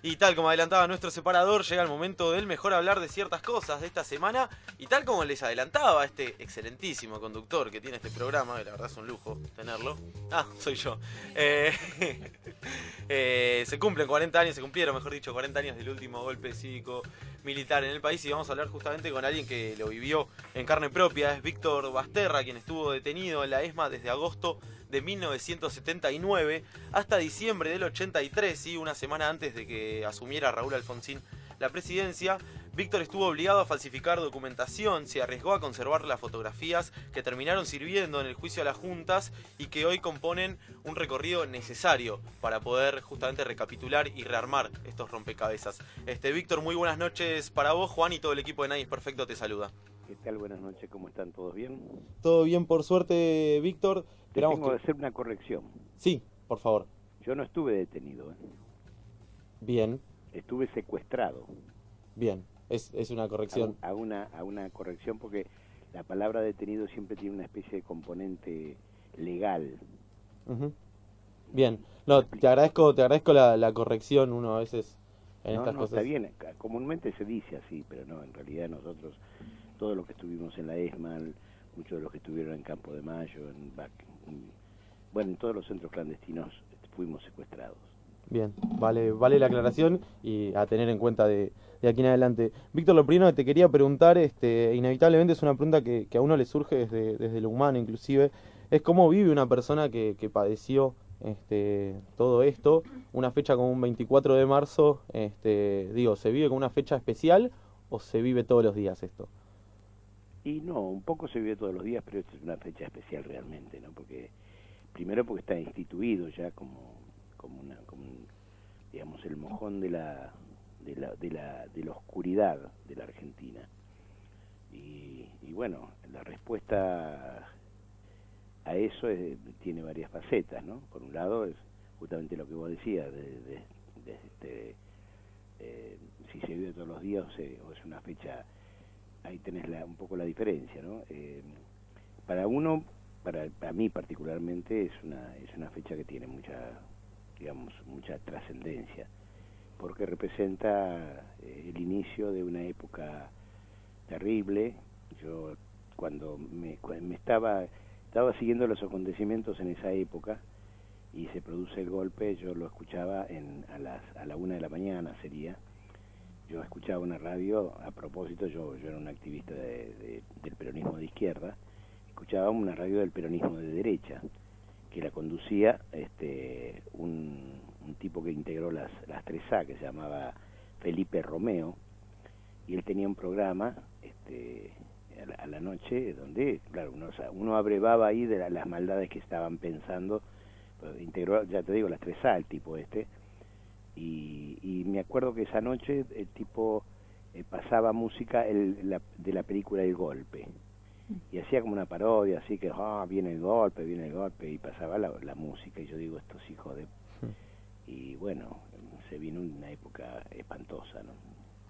Y tal como adelantaba nuestro separador, llega el momento del mejor hablar de ciertas cosas de esta semana. Y tal como les adelantaba este excelentísimo conductor que tiene este programa, que la verdad es un lujo tenerlo. Ah, soy yo. Eh, se cumplen 40 años, se cumplieron, mejor dicho, 40 años del último golpe cívico militar en el país. Y vamos a hablar justamente con alguien que lo vivió en carne propia. Es Víctor Basterra, quien estuvo detenido en la ESMA desde agosto de 1979 hasta diciembre del 83, y una semana antes de que asumiera Raúl Alfonsín la presidencia. Víctor estuvo obligado a falsificar documentación, se arriesgó a conservar las fotografías que terminaron sirviendo en el juicio a las juntas y que hoy componen un recorrido necesario para poder justamente recapitular y rearmar estos rompecabezas. Víctor, muy buenas noches para vos. Juan y todo el equipo de Nadie es Perfecto te saluda. ¿Qué tal? Buenas noches, ¿cómo están? ¿Todos bien? Todo bien, por suerte, Víctor. Te Esperamos tengo que... que hacer una corrección. Sí, por favor. Yo no estuve detenido, Bien, estuve secuestrado. bien. Es una corrección. Hago una corrección porque la palabra detenido siempre tiene una especie de componente legal. Ujú. Bien. No, te agradezco la corrección. Uno a veces en No, estas no, está cosas. bien. Comúnmente se dice así, pero no, en realidad nosotros, todos los que estuvimos en la ESMA, muchos de los que estuvieron en Campo de Mayo, bueno, en todos los centros clandestinos fuimos secuestrados. Bien, vale la aclaración y a tener en cuenta de aquí en adelante. Víctor, lo primero que te quería preguntar, inevitablemente es una pregunta que a uno le surge desde lo humano inclusive, es cómo vive una persona que padeció todo esto, una fecha como un 24 de marzo, digo, ¿se vive como una fecha especial o se vive todos los días esto? Y no, un poco se vive todos los días, pero esta es una fecha especial realmente, ¿no? Primero porque está instituido ya digamos, el mojón de la oscuridad de la Argentina. Y bueno, la respuesta a eso tiene varias facetas, ¿no? Por un lado es justamente lo que vos decías, si se vive todos los días o es una fecha, ahí tenés un poco la diferencia, ¿no? Para uno, para mí particularmente, es una fecha que tiene mucha trascendencia, porque representa el inicio de una época terrible. Yo cuando me estaba siguiendo los acontecimientos en esa época y se produce el golpe, yo lo escuchaba a la 1 de la mañana sería. Yo escuchaba una radio, a propósito, yo era un activista del peronismo de izquierda, escuchaba una radio del peronismo de derecha, que la conducía un tipo que integró las 3A, que se llamaba Felipe Romeo, y él tenía un programa a la noche donde, claro, uno abrevaba ahí de las maldades que estaban pensando. Integró, ya te digo, las 3A el tipo y me acuerdo que esa noche el tipo pasaba música de la película El Golpe, y hacía como una parodia, así que viene el golpe, y pasaba la música, y yo digo, estos hijos de... Y bueno, se vino una época espantosa, ¿no?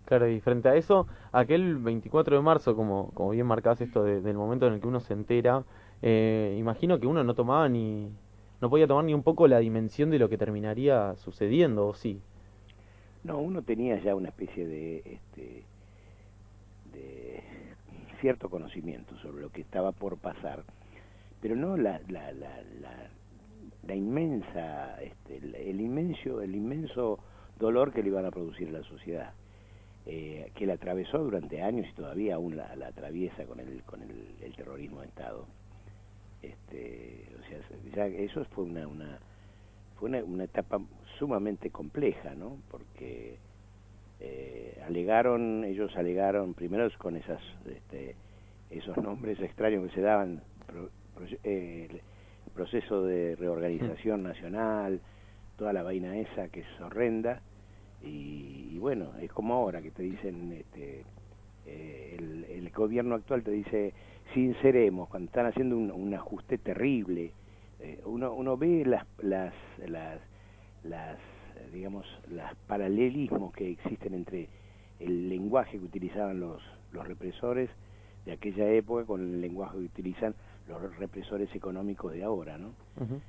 Claro, y frente a eso, aquel 24 de marzo, como bien marcás esto del momento en el que uno se entera, imagino que uno no podía tomar ni un poco la dimensión de lo que terminaría sucediendo, ¿o sí? No, uno tenía ya una especie de cierto conocimiento sobre lo que estaba por pasar, pero no la inmensa, el inmenso dolor que le iban a producir a la sociedad, que la atravesó durante años y todavía aún la atraviesa con el terrorismo de Estado. O sea, ya eso fue una etapa sumamente compleja, ¿no? Porque ellos alegaron primero con esos nombres extraños que se daban, el proceso de reorganización nacional, toda la vaina esa que es horrenda, y bueno, es como ahora que te dicen, el gobierno actual te dice sinceremos, cuando están haciendo un ajuste terrible. Uno ve digamos, los paralelismos que existen entre el lenguaje que utilizaban los represores de aquella época con el lenguaje que utilizan los represores económicos de ahora, ¿no? Ujú.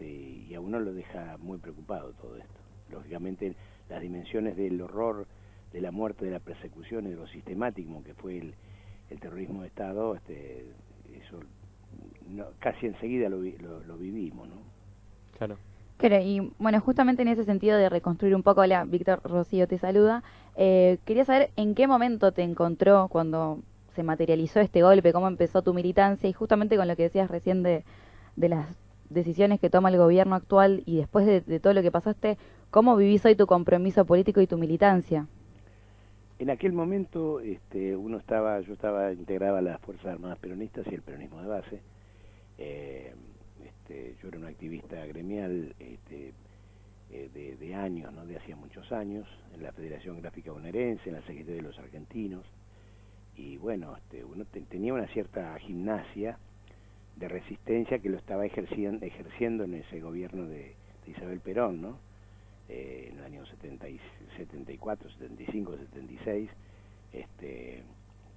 Y a uno lo deja muy preocupado todo esto. Lógicamente las dimensiones del horror, de la muerte, de la persecución y de lo sistemático que fue el terrorismo de Estado, eso casi enseguida lo vivimos, ¿no? Claro. Claro, y bueno, justamente en ese sentido de reconstruir un poco, hola, Víctor Rocío te saluda, quería saber en qué momento te encontró cuando se materializó este golpe, cómo empezó tu militancia, y justamente con lo que decías recién de las decisiones que toma el gobierno actual y después de todo lo que pasaste, ¿cómo vivís hoy tu compromiso político y tu militancia? En aquel momento yo estaba integrado a las Fuerzas Armadas Peronistas y el peronismo de base. Yo era un activista gremial de años, ¿no? De hacía muchos años, en la Federación Gráfica Bonaerense, en la Secretaría de los Argentinos, y bueno, uno tenía una cierta gimnasia de resistencia que lo estaba ejerciendo en ese gobierno de Isabel Perón, ¿no? En los años 74, 75, 76,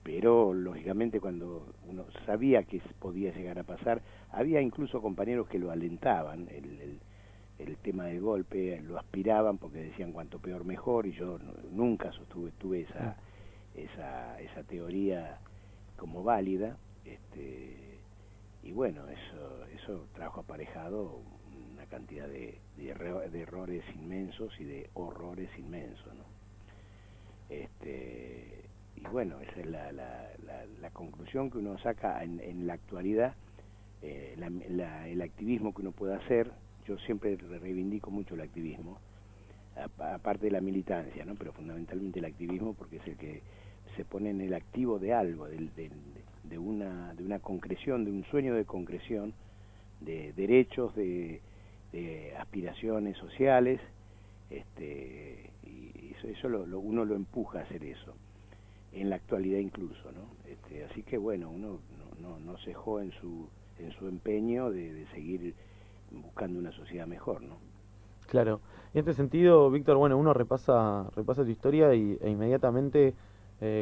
pero lógicamente cuando uno sabía que podía llegar a pasar, había incluso compañeros que lo alentaban, el tema del golpe, lo aspiraban porque decían cuanto peor mejor, y yo nunca tuve esa teoría como válida, y bueno, eso trajo aparejado una cantidad de errores inmensos y de horrores inmensos, ¿no? Y bueno, esa es la conclusión que uno saca en la actualidad, el activismo que uno puede hacer. Yo siempre reivindico mucho el activismo, aparte de la militancia, ¿no? Pero fundamentalmente el activismo, porque es el que se pone en el activo de algo, de una concreción, de un sueño de concreción, de derechos, de aspiraciones sociales, y eso uno lo empuja a hacer eso, en la actualidad incluso, ¿no? Así que bueno, uno no cejó en su empeño de seguir buscando una sociedad mejor, ¿no? Claro. En este sentido, Víctor, bueno, uno repasa tu historia e inmediatamente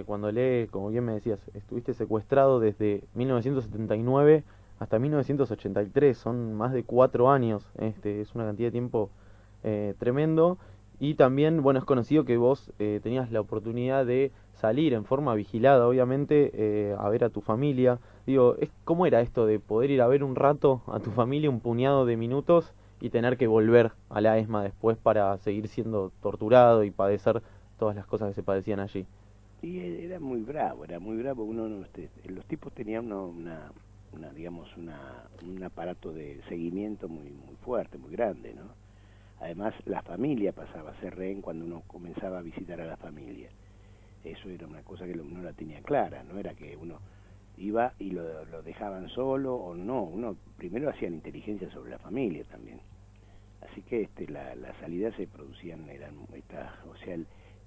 cuando lee, como bien me decías, estuviste secuestrado desde 1979 hasta 1983, son más de 4 años, es una cantidad de tiempo tremendo, y también, bueno, es conocido que vos tenías la oportunidad de salir en forma vigilada, obviamente, a ver a tu familia. Digo, ¿cómo era esto de poder ir a ver un rato a tu familia, un puñado de minutos, y tener que volver a la ESMA después para seguir siendo torturado y padecer todas las cosas que se padecían allí? Y era muy bravo. Los tipos tenían digamos, un aparato de seguimiento muy fuerte, muy grande, ¿no? Además, la familia pasaba a ser rehén cuando uno comenzaba a visitar a la familia. Eso era una cosa que uno la tenía clara, no era que uno iba y lo dejaban solo o no, uno primero hacían inteligencia sobre la familia también. Así que las salidas se producían, o sea,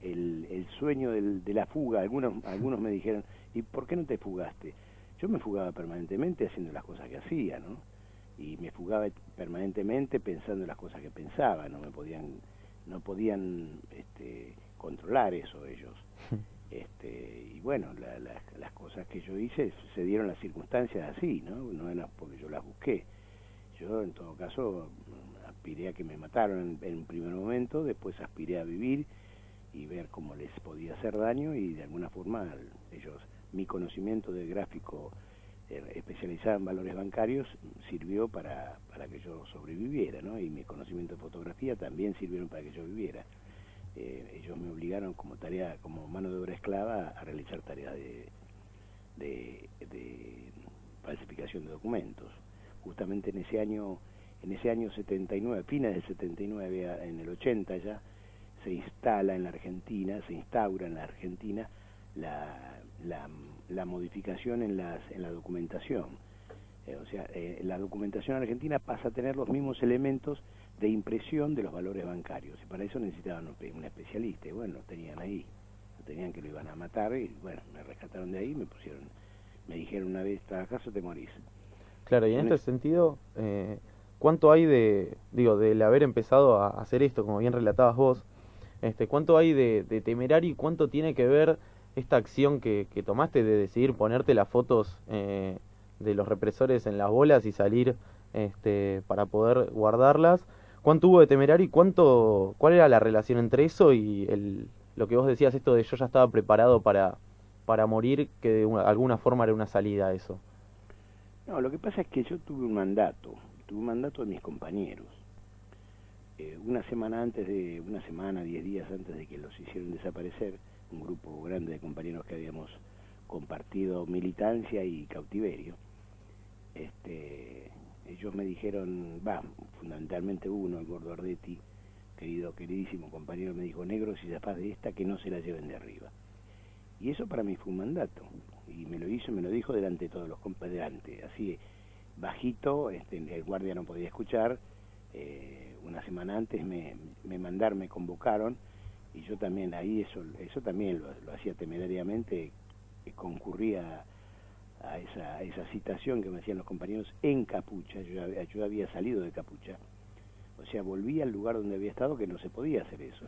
el sueño de la fuga. Algunos me dijeron, ¿y por qué no te fugaste? Yo me fugaba permanentemente haciendo las cosas que hacía, ¿no? Y me fugaba permanentemente pensando en las cosas que pensaba, no podían controlar eso ellos. Y bueno, las cosas que yo hice se dieron las circunstancias así, no era porque yo las busqué. Yo en todo caso aspiré a que me mataron en un primer momento, después aspiré a vivir y ver cómo les podía hacer daño, y de alguna forma mi conocimiento de gráfico especializado en valores bancarios sirvió para que yo sobreviviera, ¿no? Y mi conocimiento de fotografía también sirvieron para que yo viviera. Ellos me obligaron como mano de obra esclava a realizar tareas de falsificación de documentos. Justamente en ese año 79, fines del 79, en el 80 ya, se instaura en la Argentina la modificación en la documentación. La documentación argentina pasa a tener los mismos elementos de impresión de los valores bancarios, y para eso necesitaban un especialista, y bueno, lo tenían ahí, tenían que lo iban a matar, y bueno, me rescataron de ahí, me dijeron una vez, ¿acaso te morís? Claro, y en este sentido, ¿cuánto hay del haber empezado a hacer esto, como bien relatabas vos, cuánto hay de temerario y cuánto tiene que ver esta acción que tomaste de decidir ponerte las fotos de los represores en las bolas y salir para poder guardarlas, ¿Cuánto hubo de Temerario y cuál era la relación entre eso y lo que vos decías, esto de yo ya estaba preparado para morir, que de alguna forma era una salida a eso? No, lo que pasa es que yo tuve un mandato de mis compañeros. Una semana, 10 días antes de que los hicieran desaparecer, un grupo grande de compañeros que habíamos compartido militancia y cautiverio, ellos me dijeron, fundamentalmente uno, el gordo Ardetti, queridísimo compañero, me dijo: negro, si zafás de esta, que no se la lleven de arriba. Y eso para mí fue un mandato, y me lo dijo delante de todos los compañeros, así bajito, el guardia no podía escuchar. Una semana antes me convocaron, y yo también ahí eso también lo hacía temerariamente, concurría a esa citación que me hacían los compañeros en capucha. Yo había salido de capucha, o sea, volví al lugar donde había estado, que no se podía hacer eso.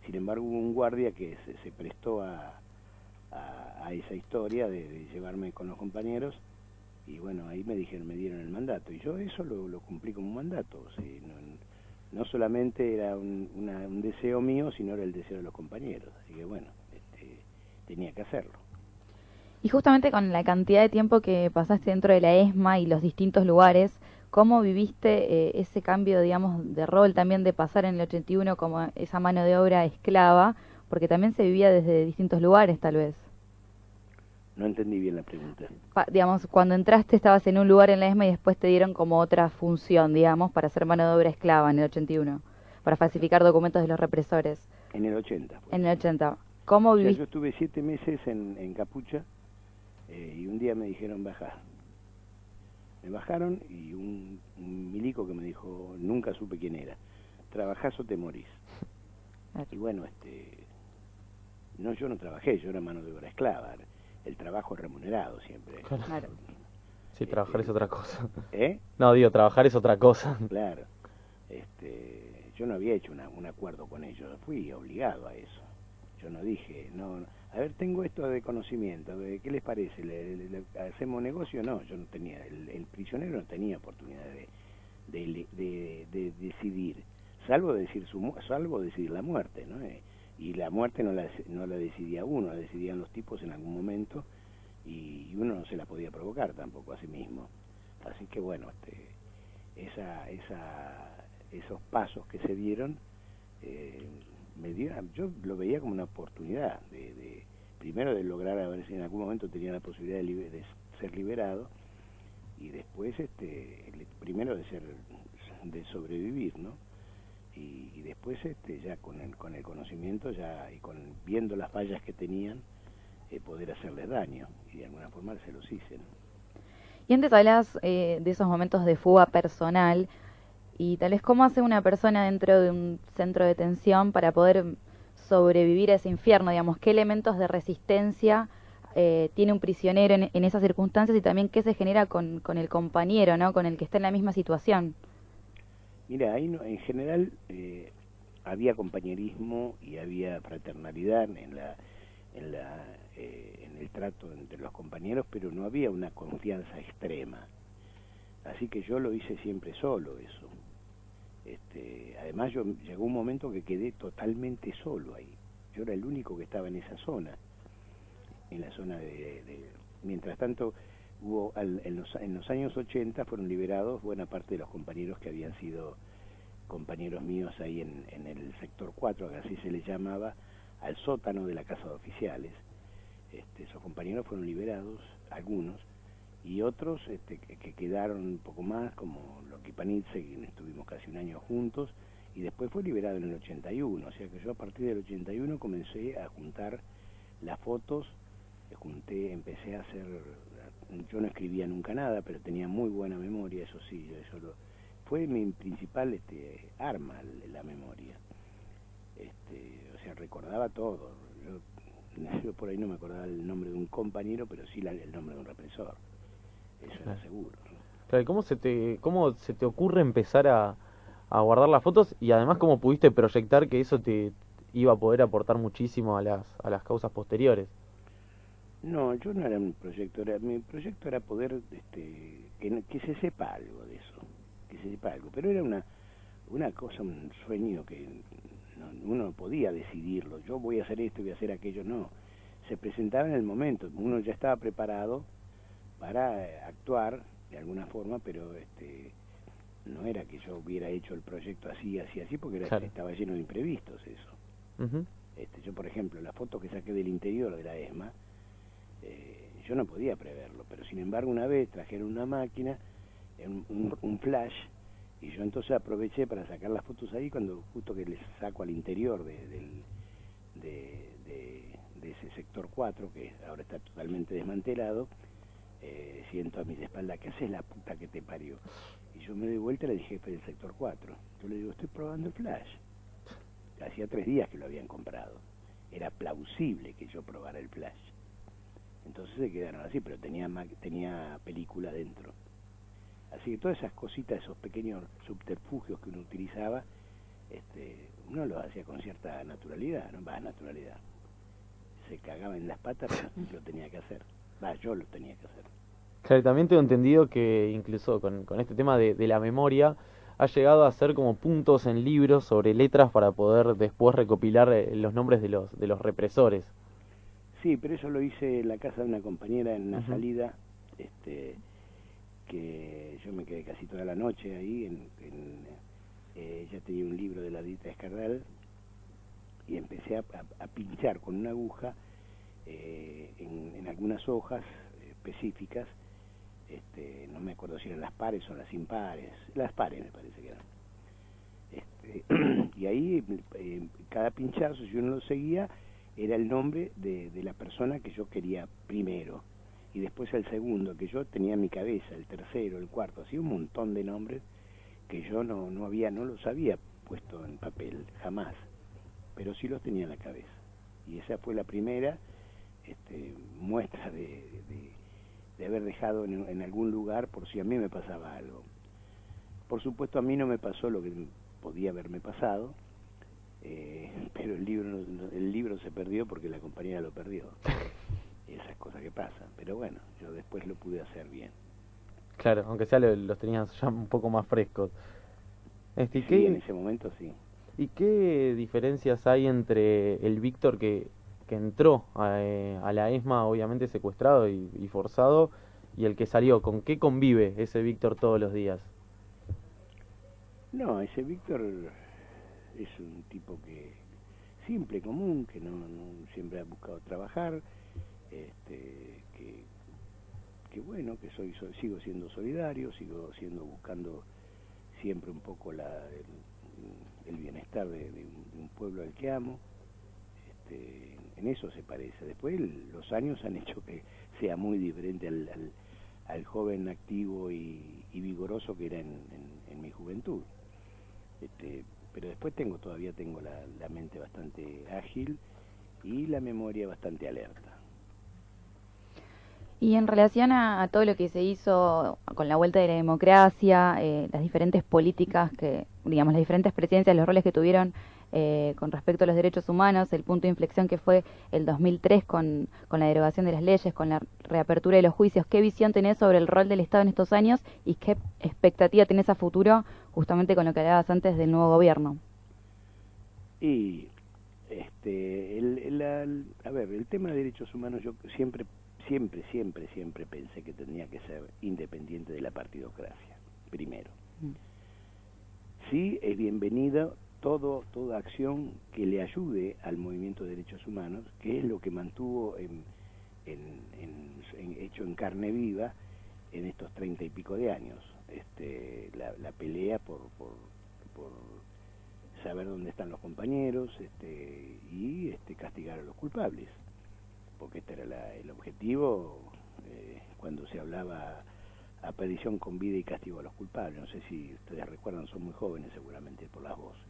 Sin embargo, hubo un guardia que se prestó a esa historia de llevarme con los compañeros, y bueno, ahí me dieron el mandato, y yo eso lo cumplí como un mandato. O sea, no solamente era un deseo mío, sino era el deseo de los compañeros, así que bueno, tenía que hacerlo. Y justamente con la cantidad de tiempo que pasaste dentro de la ESMA y los distintos lugares, ¿cómo viviste ese cambio, digamos, de rol también, de pasar en el 81 como esa mano de obra esclava? Porque también se vivía desde distintos lugares, tal vez. No entendí bien la pregunta. Digamos, cuando entraste estabas en un lugar en la ESMA y después te dieron como otra función, digamos, para ser mano de obra esclava en el 81, para falsificar documentos de los represores. En el 80. Pues. En el 80. ¿Cómo viviste? Yo estuve 7 meses en capucha, y un día me dijeron bajar. Me bajaron, y un milico que me dijo, nunca supe quién era: trabajás o te morís. Y bueno, no, yo no trabajé, yo era mano de obra esclava. El trabajo es remunerado siempre. Claro. Sí, trabajar es otra cosa. ¿Eh? No, digo, trabajar es otra cosa. Claro. Yo no había hecho un acuerdo con ellos, fui obligado a eso. Yo no dije, no, a ver, tengo esto de conocimiento, ¿qué les parece? ¿Le hacemos negocio? No, yo no tenía, el prisionero no tenía oportunidad de decidir, salvo decidir la muerte, ¿no? Y la muerte no la decidía uno, la decidían los tipos en algún momento, y uno no se la podía provocar tampoco a sí mismo. Así que bueno, esos pasos que se dieron, yo lo veía como una oportunidad primero de lograr, a ver si en algún momento tenía la posibilidad de ser liberado, y después primero de sobrevivir, ¿no? Y después ya con el conocimiento, ya, y viendo las fallas que tenían, poder hacerles daño, y de alguna forma se los hice, ¿no? Y antes hablas de esos momentos de fuga personal, y tal vez cómo hace una persona dentro de un centro de detención para poder sobrevivir a ese infierno, digamos, qué elementos de resistencia tiene un prisionero en esas circunstancias, y también qué se genera con el compañero, ¿no?, con el que está en la misma situación. Mira, ahí en general había compañerismo y había fraternalidad en el trato entre los compañeros, pero no había una confianza extrema. Así que yo lo hice siempre solo, eso. Además, llegó un momento que quedé totalmente solo ahí. Yo era el único que estaba en esa zona, en la zona mientras tanto, en los años 80 fueron liberados buena parte de los compañeros que habían sido compañeros míos ahí en el sector 4, que así se les llamaba, al sótano de la casa de oficiales. Esos compañeros fueron liberados, algunos, y otros que quedaron un poco más, como Loki Panitze, que estuvimos casi un año juntos, y después fue liberado en el 81, o sea que yo a partir del 81 comencé a juntar las fotos, empecé a hacer, yo no escribía nunca nada, pero tenía muy buena memoria, eso sí, fue mi principal arma, la memoria. O sea, recordaba todo. Yo por ahí no me acordaba el nombre de un compañero, pero sí el nombre de un represor. Eso era seguro, ¿no? Claro, ¿cómo se te ocurre empezar a guardar las fotos, y además cómo pudiste proyectar que eso te iba a poder aportar muchísimo a las causas posteriores? No, yo no era un proyecto, mi proyecto era poder que se sepa algo de eso, que se sepa algo, pero era una cosa, un sueño que uno no podía decidirlo, yo voy a hacer esto, voy a hacer aquello, no. Se presentaba en el momento, uno ya estaba preparado para actuar de alguna forma, pero no era que yo hubiera hecho el proyecto así, porque Claro. estaba lleno de imprevistos eso. Ujú. Yo, por ejemplo, la foto que saqué del interior de la ESMA, yo no podía preverlo, pero sin embargo una vez trajeron una máquina, un flash, y yo entonces aproveché para sacar las fotos ahí, cuando justo que les saco al interior de ese sector 4, que ahora está totalmente desmantelado, siento a mis espaldas, ¿qué haces, la puta que te parió? Y yo me doy vuelta y le dije, jefe del sector 4, yo le digo, estoy probando el flash. Hacía 3 días que lo habían comprado, era plausible que yo probara el flash. Entonces se quedaron así, pero tenía película dentro. Así que todas esas cositas, esos pequeños subterfugios que uno utilizaba, uno los hacía con cierta naturalidad, ¿no? Naturalidad. Se cagaba en las patas, pero lo tenía que hacer. Yo lo tenía que hacer. Claro, y también tengo entendido que incluso con este tema de la memoria, ha llegado a hacer como puntos en libros sobre letras para poder después recopilar los nombres de los represores. Sí, pero eso lo hice en la casa de una compañera en una Ujú. salida, que yo me quedé casi toda la noche ahí, ella tenía un libro de la Dita Escardal, y empecé a pinchar con una aguja en algunas hojas específicas, no me acuerdo si eran las pares o las impares, las pares me parece que eran. Y ahí cada pinchazo, si uno lo seguía, era el nombre de la persona que yo quería primero, y después el segundo que yo tenía en mi cabeza, el tercero, el cuarto, así un montón de nombres que yo no los había puesto en papel, jamás, pero sí los tenía en la cabeza. Y esa fue la primera muestra de haber dejado en algún lugar por si a mí me pasaba algo. Por supuesto a mí no me pasó lo que podía haberme pasado, pero el libro se perdió porque la compañera lo perdió. Esas cosas que pasan, pero bueno, yo después lo pude hacer bien. Claro, aunque sea los tenías ya un poco más frescos. ¿Y Sí, qué, en ese momento sí. y qué diferencias hay entre el Víctor que entró a la ESMA, obviamente secuestrado y forzado, y el que salió? ¿Con qué convive ese Víctor todos los días? No, ese Víctor es un tipo que simple, común, que no siempre ha buscado trabajar, que bueno, que sigo siendo solidario, sigo buscando siempre un poco el bienestar de un pueblo al que amo. En eso se parece. Después los años han hecho que sea muy diferente al joven activo y vigoroso que era en mi juventud. Pero después todavía tengo la mente bastante ágil y la memoria bastante alerta. Y en relación a todo lo que se hizo con la vuelta de la democracia, las diferentes políticas digamos, las diferentes presidencias, los roles que tuvieron con respecto a los derechos humanos, el punto de inflexión que fue el 2003 con la derogación de las leyes, con la reapertura de los juicios, ¿qué visión tenés sobre el rol del Estado en estos años y qué expectativa tenés a futuro, justamente con lo que hablabas antes del nuevo gobierno? Y a ver, el tema de derechos humanos yo siempre pensé que tenía que ser independiente de la partidocracia, primero. Sí, es bienvenida toda acción que le ayude al movimiento de derechos humanos, que es lo que mantuvo hecho en carne viva en estos 30 y pico de años. La pelea por saber dónde están los compañeros y castigar a los culpables, porque este era el objetivo cuando se hablaba aparición con vida y castigo a los culpables. No sé si ustedes recuerdan, son muy jóvenes seguramente por las voces.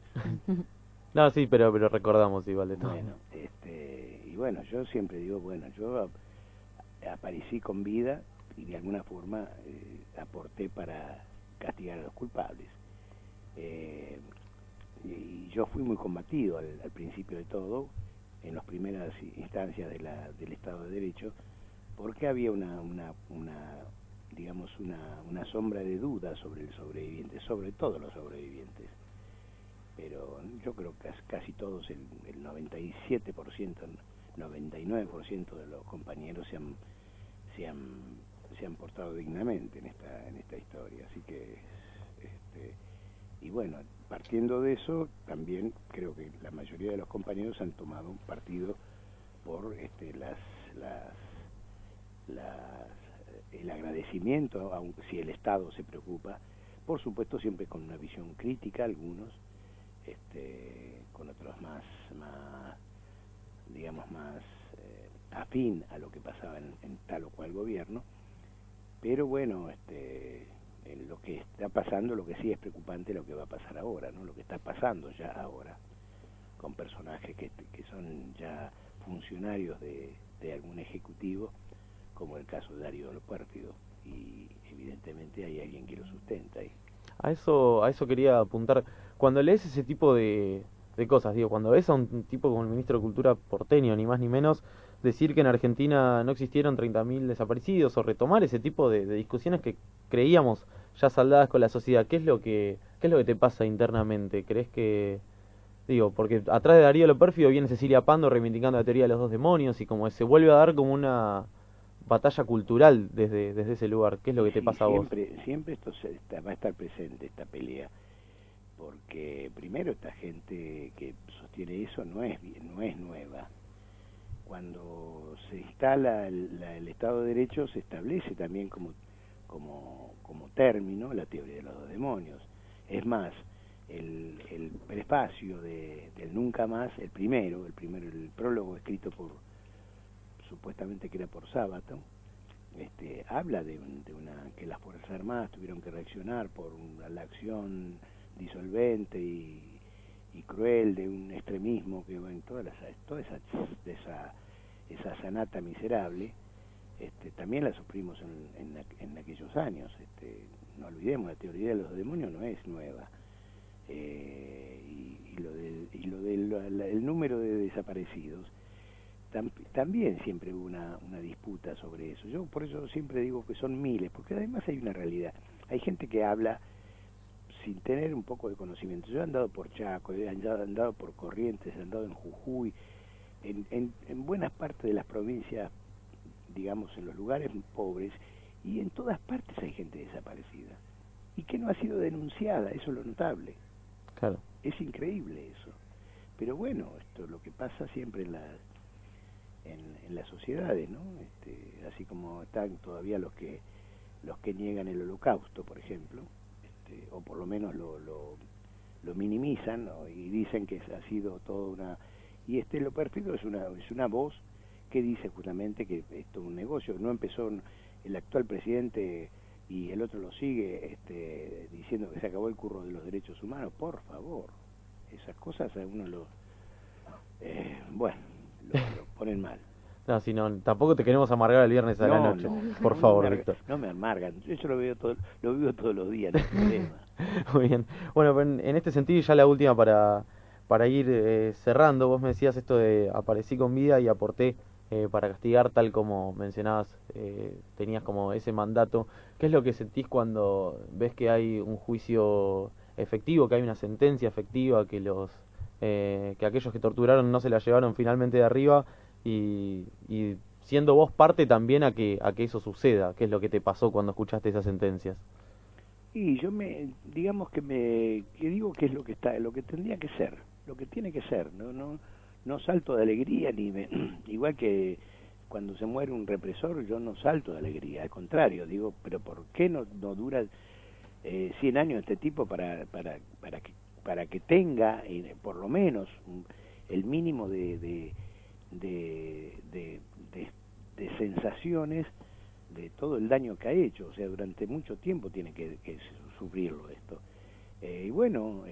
No, sí, pero recordamos igual de todo. Bueno, y bueno, yo siempre digo, bueno, yo aparecí con vida y de alguna forma aporté para castigar a los culpables. Y yo fui muy combatido al principio de todo, en las primeras instancias del Estado de Derecho, porque había digamos una sombra de duda sobre el sobreviviente, sobre todos los sobrevivientes. pero yo creo que casi todos, el 97%, 99% de los compañeros se han portado dignamente en esta historia, así que y bueno, partiendo de eso, también creo que la mayoría de los compañeros han tomado un partido por el agradecimiento, aunque si el Estado se preocupa, por supuesto siempre con una visión crítica, algunos, con otros más digamos, más afín a lo que pasaba en tal o cual gobierno, pero bueno, en lo que está pasando, lo que sí es preocupante, lo que va a pasar ahora, ¿no? Lo que está pasando ya ahora, con personajes que son ya funcionarios de algún ejecutivo, como el caso de Darío Pérfido, y evidentemente hay alguien que lo sustenta ahí. A eso quería apuntar. Cuando lees ese tipo de cosas, digo, cuando ves a un tipo como el ministro de Cultura porteño, ni más ni menos, decir que en Argentina no existieron 30.000 desaparecidos, o retomar ese tipo de discusiones que creíamos ya saldadas con la sociedad, ¿qué es lo que te pasa internamente? ¿Crees que, digo, porque atrás de Darío Pérfido viene Cecilia Pando reivindicando la teoría de los dos demonios, y como se vuelve a dar como una batalla cultural desde ese lugar? ¿Qué es lo que te pasa a vos? Siempre esto va a estar presente, esta pelea, porque primero esta gente que sostiene eso no es nueva. Cuando se instala el Estado de Derecho, se establece también como término la teoría de los dos demonios. Es más, el prefacio del Nunca Más, el prólogo escrito supuestamente que era por Sábato, habla de que las Fuerzas Armadas tuvieron que reaccionar por la acción disolvente y cruel de un extremismo que va en toda esa sanata miserable. También la sufrimos en aquellos años. No olvidemos, la teoría de los demonios no es nueva. El número de desaparecidos, también siempre hubo una disputa sobre eso. Yo por eso siempre digo que son miles, porque además hay una realidad. Hay gente que habla sin tener un poco de conocimiento. Yo he andado por Chaco, he andado por Corrientes, he andado en Jujuy, en buenas partes de las provincias, digamos, en los lugares pobres, y en todas partes hay gente desaparecida y que no ha sido denunciada. Eso es lo notable. Claro. Es increíble eso, pero bueno, esto es lo que pasa siempre en las sociedades, ¿no? Así como están todavía los que niegan el Holocausto, por ejemplo, o por lo menos lo minimizan, ¿no? Y dicen que ha sido toda una... Y lo perfecto es una voz que dice justamente que esto es un negocio. No empezó el actual presidente y el otro lo sigue diciendo que se acabó el curro de los derechos humanos. Por favor, esas cosas a uno lo ponen mal. No, si no, tampoco te queremos amargar el viernes a la noche. Por favor, Víctor. No me amargan, yo lo vivo todos los días, no hay problema. Muy bien. Bueno, pues en este sentido, ya la última para ir cerrando, vos me decías esto de aparecí con vida y aporté para castigar, tal como mencionabas, tenías como ese mandato. ¿Qué es lo que sentís cuando ves que hay un juicio efectivo, que hay una sentencia efectiva, que que aquellos que torturaron no se la llevaron finalmente de arriba, y siendo vos parte también a que eso suceda? ¿Qué es lo que te pasó cuando escuchaste esas sentencias? Y yo digamos que digo que es lo que tendría que ser, lo que tiene que ser, no salto de alegría, igual que cuando se muere un represor, yo no salto de alegría, al contrario, digo, pero ¿por qué no dura 100 años este tipo para que tenga por lo menos el mínimo de sensaciones de todo el daño que ha hecho? O sea, durante mucho tiempo tiene que sufrirlo esto. Y bueno,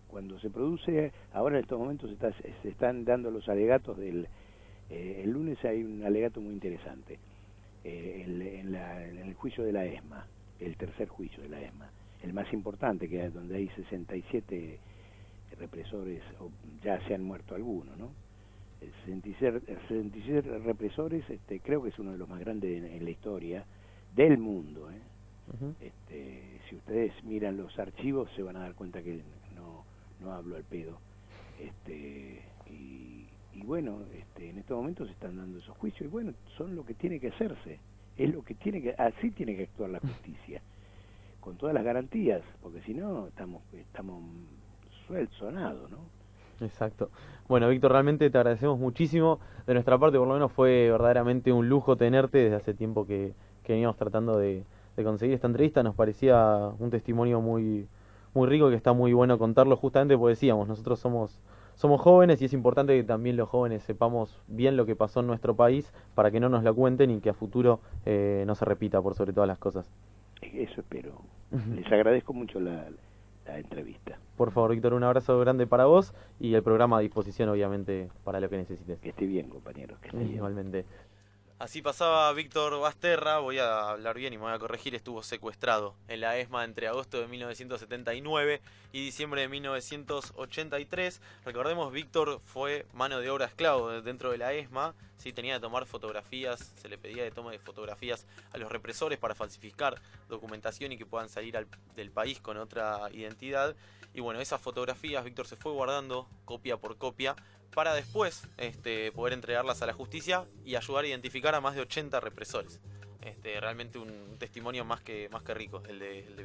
cuando se produce, ahora en estos momentos se están dando los alegatos el lunes hay un alegato muy interesante, en el juicio de la ESMA, el tercer juicio de la ESMA, el más importante, que es donde hay 67 represores, o ya se han muerto algunos, ¿no? 66 represores, creo que es uno de los más grandes en la historia del mundo, Uh-huh. si ustedes miran los archivos se van a dar cuenta que no hablo al pedo. Y bueno, en estos momentos se están dando esos juicios y bueno, son lo que tiene que hacerse, es lo que así tiene que actuar la justicia, con todas las garantías, porque si no estamos sonados, ¿no? Exacto. Bueno, Víctor, realmente te agradecemos muchísimo. De nuestra parte, por lo menos, fue verdaderamente un lujo tenerte desde hace tiempo que veníamos tratando de conseguir esta entrevista. Nos parecía un testimonio muy, muy rico, que está muy bueno contarlo, justamente porque decíamos, nosotros somos jóvenes y es importante que también los jóvenes sepamos bien lo que pasó en nuestro país para que no nos lo cuenten y que a futuro no se repita por sobre todas las cosas. Eso espero. Les agradezco mucho la entrevista. Por favor, Víctor, un abrazo grande para vos y el programa a disposición, obviamente, para lo que necesites. Que esté bien, compañeros. Que esté bien. Igualmente. Así pasaba Víctor Basterra, voy a hablar bien y me voy a corregir, estuvo secuestrado en la ESMA entre agosto de 1979 y diciembre de 1983. Recordemos, Víctor fue mano de obra esclavo dentro de la ESMA, sí, tenía que tomar fotografías, se le pedía de toma de fotografías a los represores para falsificar documentación y que puedan salir del país con otra identidad. Y bueno, esas fotografías Víctor se fue guardando copia por copia para después poder entregarlas a la justicia y ayudar a identificar a más de 80 represores. Realmente un testimonio más que rico el de